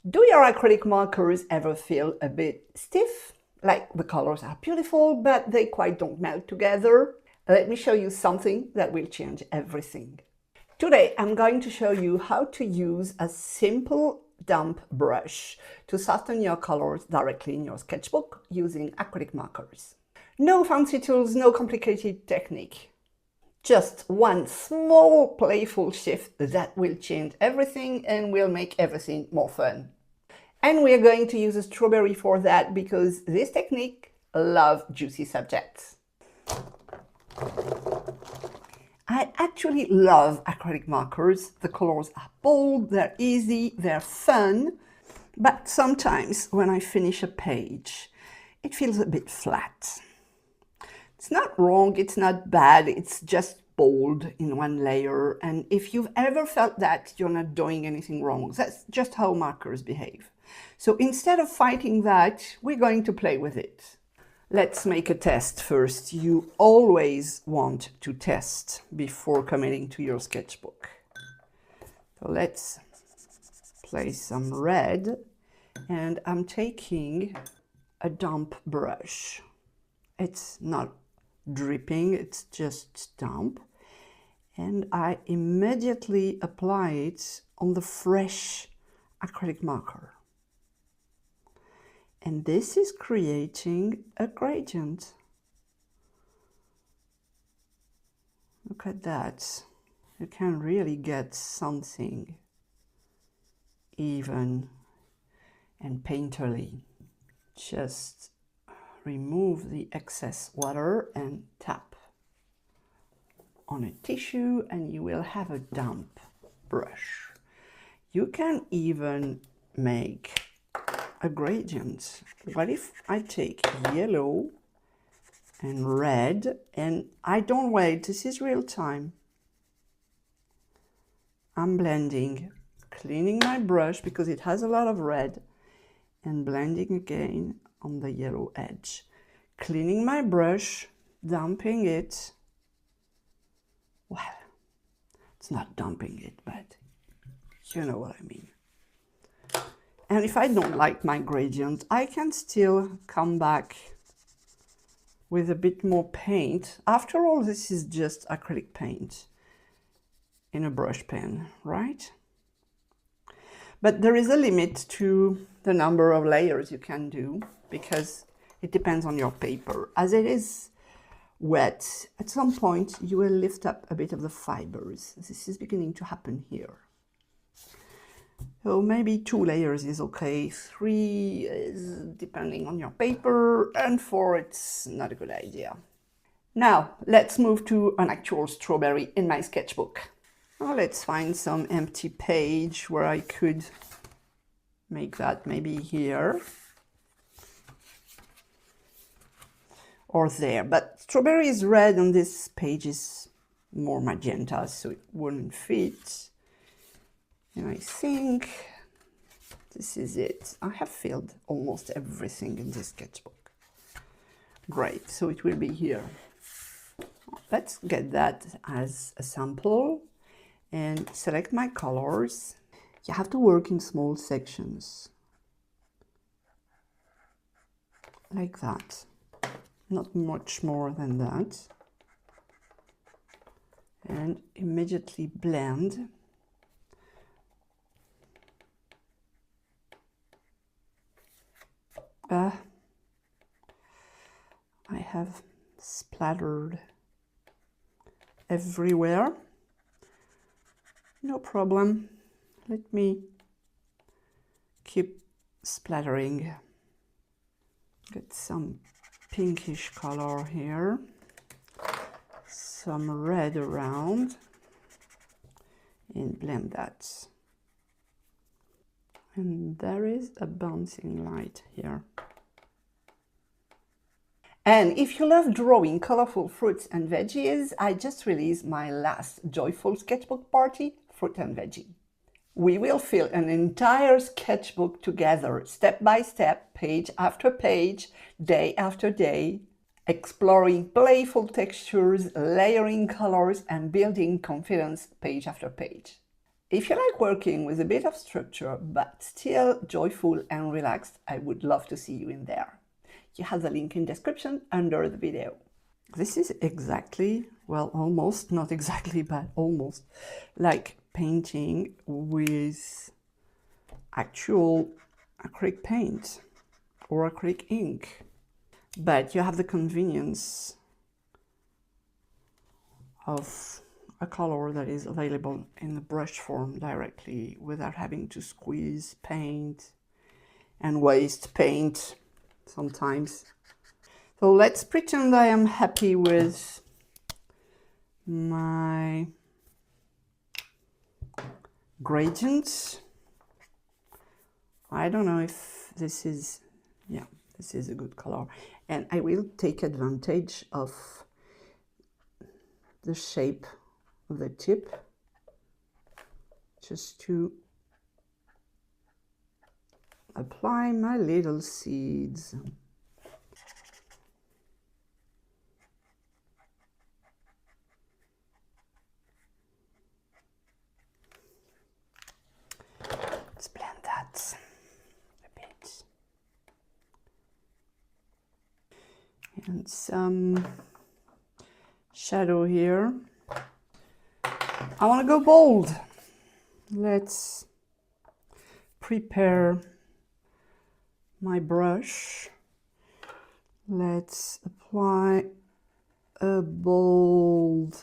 Do your acrylic markers ever feel a bit stiff? Like the colors are beautiful, but they quite don't melt together? Let me show you something that will change everything. Today, I'm going to show you how to use a simple damp brush to soften your colors directly in your sketchbook using acrylic markers. No fancy tools, no complicated technique. Just one small playful shift that will change everything and will make everything more fun. And we're going to use a strawberry for that because this technique loves juicy subjects. I actually love acrylic markers. The colors are bold, they're easy, they're fun, but sometimes when I finish a page, it feels a bit flat. It's not wrong, it's not bad, it's just bold in one layer. And if you've ever felt that, you're not doing anything wrong. That's just how markers behave. So instead of fighting that, we're going to play with it. Let's make a test first. You always want to test before committing to your sketchbook. So let's place some red, and I'm taking a damp brush. It's not dripping, it's just damp, and I immediately apply it on the fresh acrylic marker, and this is creating a gradient. Look at that. You can really get something even and painterly. Just remove the excess water and tap on a tissue and you will have a damp brush. You can even make a gradient. What if I take yellow and red, and I don't wait, this is real time. I'm blending, cleaning my brush because it has a lot of red, and blending again on the yellow edge. Cleaning my brush, dumping it. Well, it's not dumping it, but you know what I mean. And if I don't like my gradient, I can still come back with a bit more paint. After all, this is just acrylic paint in a brush pen, right? But there is a limit to the number of layers you can do because it depends on your paper. As it is wet, at some point you will lift up a bit of the fibers. This is beginning to happen here. So maybe 2 layers is okay, 3 is depending on your paper, and 4 it's not a good idea. Now let's move to an actual strawberry in my sketchbook. Well, let's find some empty page where I could make that, maybe here or there. But strawberry is red and this page is more magenta, so it wouldn't fit. And I think this is it. I have filled almost everything in this sketchbook. Great, so it will be here. Let's get that as a sample and select my colors. You have to work in small sections, like that. Not much more than that. And immediately blend. I have splattered everywhere. No problem. Let me keep splattering. Get some pinkish color here. Some red around. And blend that. And there is a bouncing light here. And if you love drawing colorful fruits and veggies, I just released my last joyful sketchbook party, Fruit and Veggie. We will fill an entire sketchbook together, step by step, page after page, day after day, exploring playful textures, layering colors, and building confidence page after page. If you like working with a bit of structure, but still joyful and relaxed, I would love to see you in there. You have the link in description under the video. This is exactly, well, almost, not exactly, but almost like painting with actual acrylic paint or acrylic ink. But you have the convenience of a color that is available in the brush form directly without having to squeeze paint and waste paint sometimes. So let's pretend I am happy with my gradients. I don't know if this is, yeah, this is a good color. And I will take advantage of the shape of the tip just to apply my little seeds. Let's blend that a bit. And some shadow here. I want to go bold. Let's prepare my brush. Let's apply a bold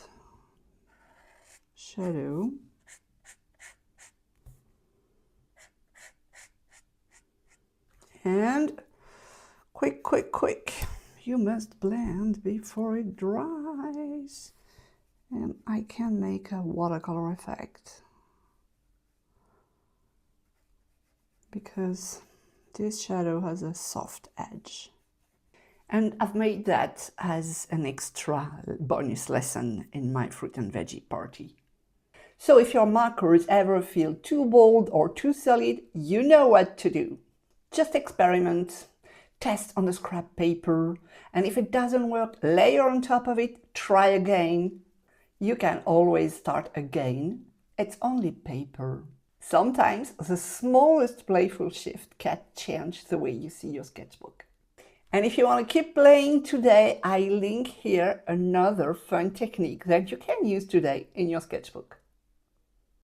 shadow. And quick, quick, quick. You must blend before it dries. And I can make a watercolor effect because this shadow has a soft edge. And I've made that as an extra bonus lesson in my fruit and veggie party. So if your markers ever feel too bold or too solid, you know what to do. Just experiment, test on the scrap paper, and if it doesn't work, layer on top of it, try again. You can always start again. It's only paper. Sometimes the smallest playful shift can change the way you see your sketchbook. And if you want to keep playing today, I link here another fun technique that you can use today in your sketchbook.